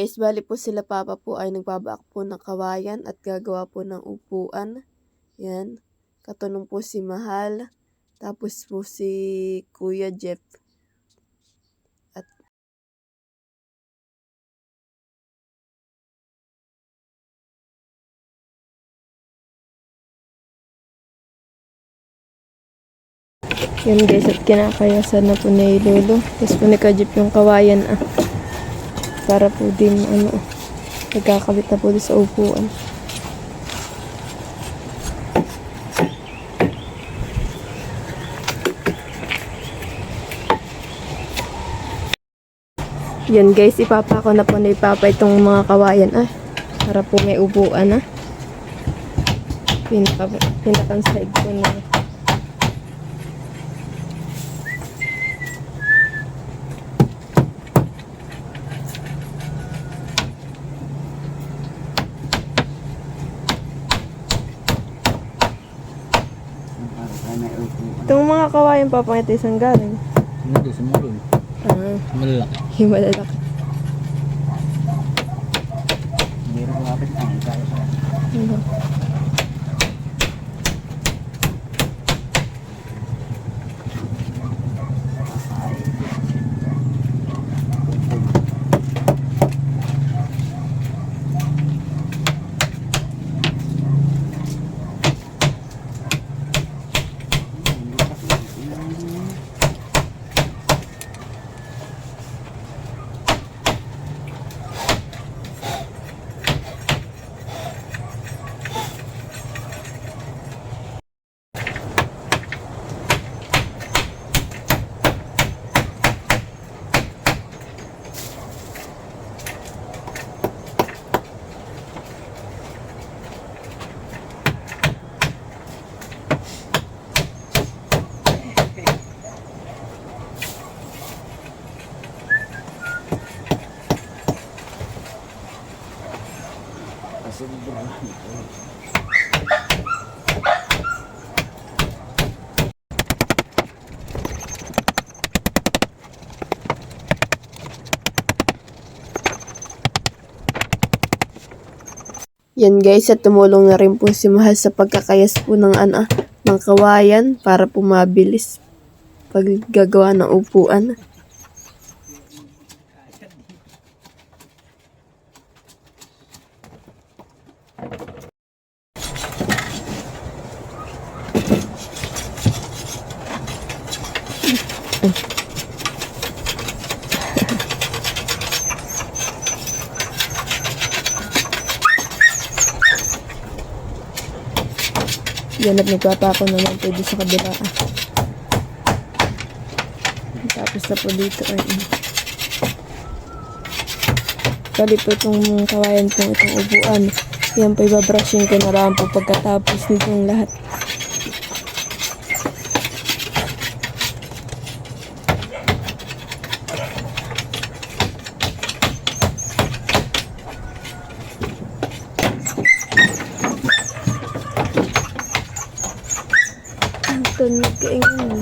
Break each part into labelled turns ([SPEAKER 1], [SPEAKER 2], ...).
[SPEAKER 1] guys, bali po sila papa po ay nagbabaak po ng kawayan at gagawa po ng upuan. Yan. Katulong po si Mahal. Tapos po si Kuya Jeff. At yan guys, at kinakayasan na po ni Lolo. Tapos po nakajip yung kawayan para po din nagkakabit na po din sa upuan. Yan guys, ipapako na po ni Papa itong mga kawayan para po may upuan pinakang side po na. Itong mga kawayan Papa, ito isang galing.
[SPEAKER 2] Hindi, sa mulon. Malalaki.
[SPEAKER 1] Yung malalaki.
[SPEAKER 2] Hindi rin kumapit na. Kaya siya. Yan guys, at tumulong na rin po si Mahal sa pagkakayas po ng kawayan para po mabilis paggagawa ng upuan. Yan at nagpapako naman po dito sa kabila. Tapos na po dito bali po itong kawayan po itong upuan. Yan po ibabrushing ko na lang po pagkatapos nitong lahat. Tunog kaingin.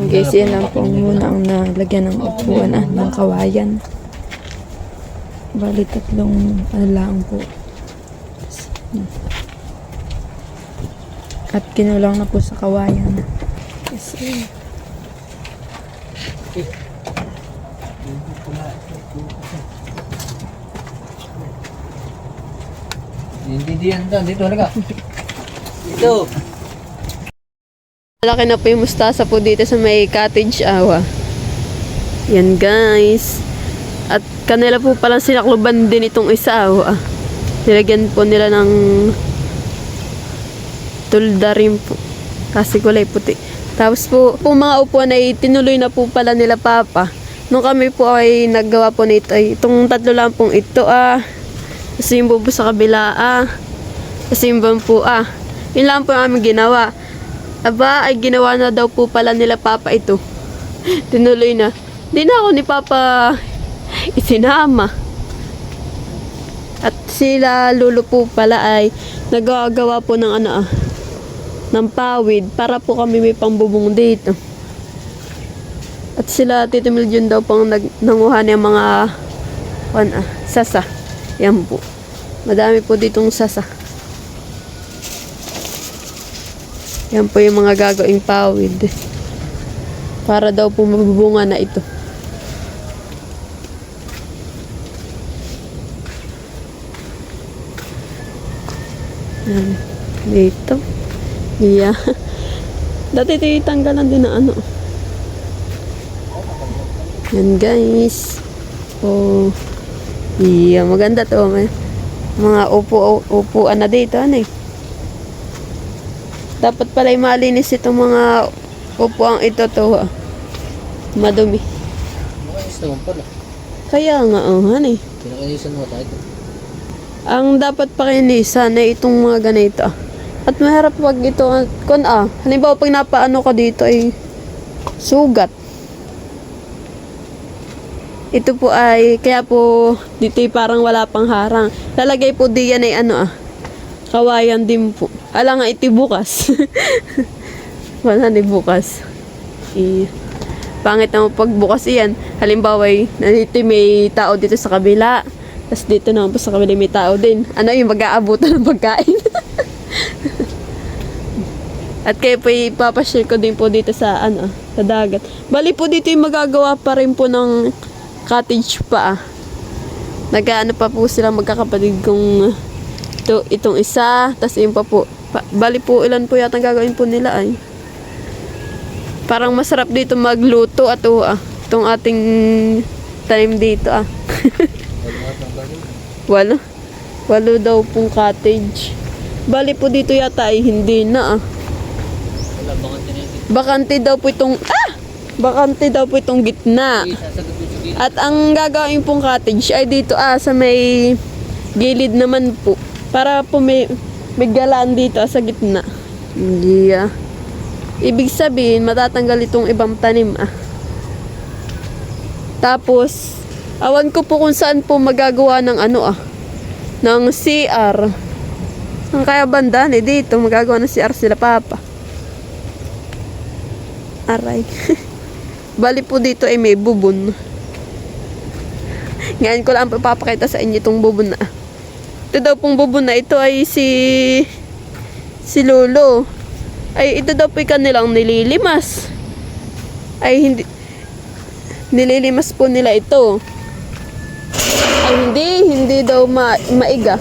[SPEAKER 2] Guys, yan lang po muna ang nalagyan ng upuan ng kawayan. Bali tatlong lang po. At kinulang na po sa kawayan. Kasi hindi diyan doon. Dito halika. Dito.
[SPEAKER 1] malaki na po yung mustasa po dito sa may cottage awa. Yan guys. At kanila po palang sinakluban din itong isa awa. Nilagyan po nila ng tulda rin po. Kasi kulay puti. Tapos po mga upuan ay tinuloy na po pala nila Papa. Nung kami po ay naggawa po nito ay itong tatlo lang pong ito Kasi yung bubo sa kabila
[SPEAKER 2] Pasimban po Yun lang po ang aming ginawa. Aba, ay ginawa na daw po pala nila Papa ito. Tinuloy na. Di na ako ni Papa isinama. At sila Lolo po pala ay nagagawa po ng ng pawid para po kami may pambubong dito. At sila Tito Miljon daw pang nanguha ng mga sasa. Yan po. Madami po ditong sasa. Yan po yung mga gagawing pawid. Para daw po mabubunga na ito. Yan. Dito. Yeah. Dati titanggalan din ng Yan guys. Oh. Yeah, maganda to. May mga upuan na dito. Dapat pala malinis itong mga upuang ito to. Madumi.
[SPEAKER 3] Makanis naman pala.
[SPEAKER 2] Kaya nga,
[SPEAKER 3] Pinakinisan mo tayo.
[SPEAKER 2] Ang dapat pakinisan ay itong mga ganito. At mahirap pag ito, halimbawa pag napaano ka dito ay sugat. Ito po ay, kaya po dito ay parang wala pang harang. Lalagay po diyan ay kawayan din po. Ala nga iti bukas. Wala ni bukas. Pangit naman pag bukas iyan. Halimbawa ay, nandito may tao dito sa kabila. Tapos dito naman po sa kabila may tao din. Yung mag-aabutan ng pagkain. At kayo po ipapashare ko din po dito sa sa dagat. Bali po dito yung magagawa pa rin po ng cottage pa. Nag-ano pa po sila magkakapatid kung itong isa, tas yung pa po. Bali po ilan po yata gagawin po nila ay. Parang masarap dito magluto at itong ating tanim dito Walo daw pong cottage. Bali po dito yata ay hindi na
[SPEAKER 3] Wala, bakante na yun.
[SPEAKER 2] Bakante daw po itong gitna.
[SPEAKER 3] Sasagot mo sa gilid.
[SPEAKER 2] At ang gagawin pong cottage ay dito sa may gilid naman po. Para po may galaan dito sa gitna. Yeah. Ibig sabihin, matatanggal itong ibang tanim Tapos, awan ko po kung saan po magagawa ng ng CR. Ang kaya banda dito, magagawa ng CR sila Papa. Aray. Bali po dito ay may bubon. Ngayon ko lang papakita sa inyo itong bubon na. Ito daw pong bubon na ito ay si Lolo. Ay ito daw po kanilang nililimas. Ay nililimas po nila ito. Ay hindi daw maiga.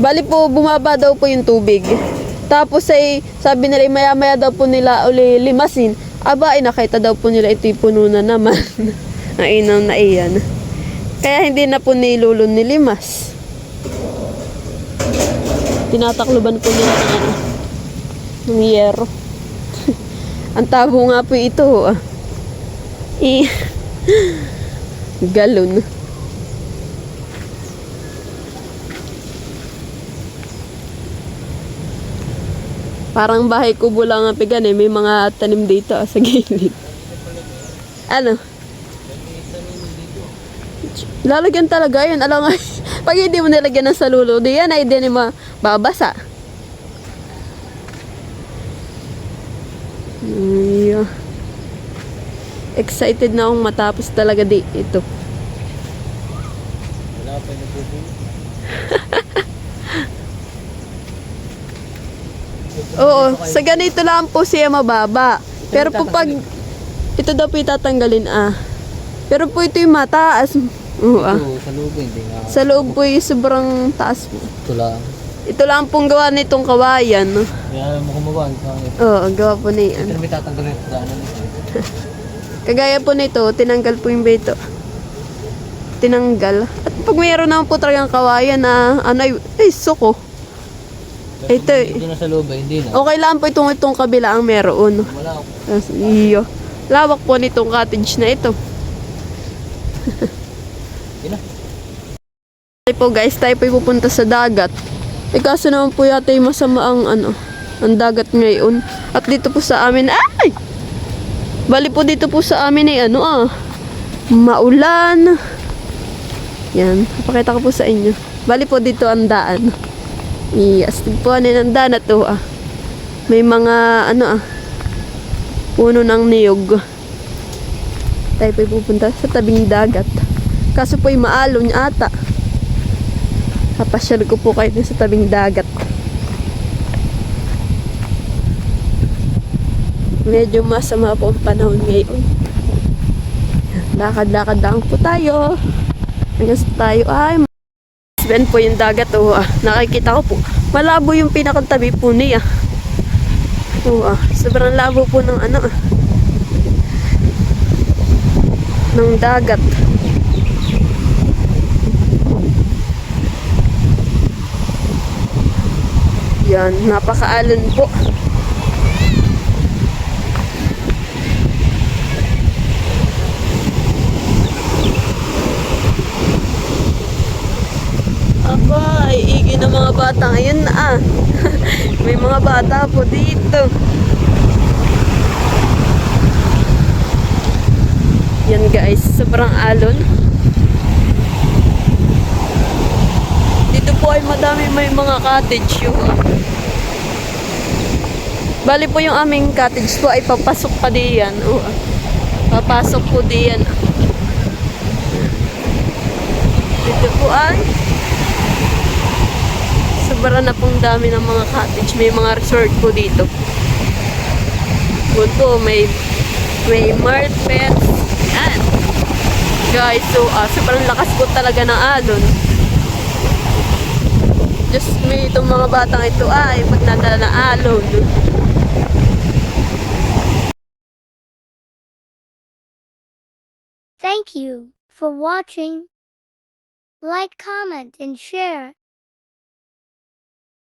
[SPEAKER 2] Bali po bumaba daw po yung tubig. Tapos ay sabi nila maya-maya daw po nila uli limasin. Aba ay nakita daw po nila ito'y puno na naman. Ang inaw na iyan. Kaya hindi na po ni Lolo nilimas. Tinatakluban po nila ng yero. Ang tabo nga po ito galon. Parang bahay kubo lang ang pigan may mga tanim dito sa gilid. Lalagyan talaga yun. Alam nga, pag hindi mo nilagyan ng salulo, di yan ay din mababasa. Excited na akong matapos talaga ito.
[SPEAKER 3] Wala pa yung nagbubuo.
[SPEAKER 2] Oo, sa ganito lang po siya mababa. Pero po pag ito daw po itatanggalin Pero po ito yung mataas. Oo
[SPEAKER 3] Sa loob hindi nga.
[SPEAKER 2] Sa loob po yung sobrang taas po.
[SPEAKER 3] Ito lang.
[SPEAKER 2] Ito lang pong gawa nitong kawayan.
[SPEAKER 3] Kaya mo kumawaan.
[SPEAKER 2] Oo, gawa po niyan.
[SPEAKER 3] Ito na may tatanggalin ito. Daanan ito.
[SPEAKER 2] Kagaya po nito, tinanggal po yung beto. Tinanggal. At pag mayroon naman po talagang kawayan suko. Ito
[SPEAKER 3] Ito na sa loob hindi na.
[SPEAKER 2] okay lang po itong kabila ang meron.
[SPEAKER 3] Wala ako.
[SPEAKER 2] Lawak po nitong cottage na ito.
[SPEAKER 3] Ina.
[SPEAKER 2] Po guys, tayo po pupunta sa dagat. Eh kaso naman po yata yung masama ang dagat ngayon. At dito po sa amin, ay! Bali po dito po sa amin ay maulan. Yan, papakita ko po sa inyo. Bali po dito ang daan. Yes, tigpuanin ang daan na to May mga puno ng niyog. Tayo po pupunta sa tabing dagat. Kaso po ay maalon ata. Papasyal ko po kayo sa tabing dagat. Medyo masama po ang panahon ngayon. Lakad-lakad lang po tayo. Hanggang sa tayo ay Ben po yung dagat nakikita ko po. Malabo yung pinakatabi po niya. Sobrang labo po ng ng dagat. Yan, napakaalon po. Aba, iigi ng mga bata ngayon May mga bata po dito. Yan guys, sobrang alon. Dito po ay may mga cottage Bali po yung aming cottage po ay papasok pa diyan. Papasok po diyan. Dito po ay sobra na pong dami ng mga cottage. May mga resort po dito. Po, may marpets. Yan. Guys, sobrang lakas po talaga ng alon. Just may itong mga batang ito ay pag nadala ng alon.
[SPEAKER 4] Thank you for watching. Like, comment, and share.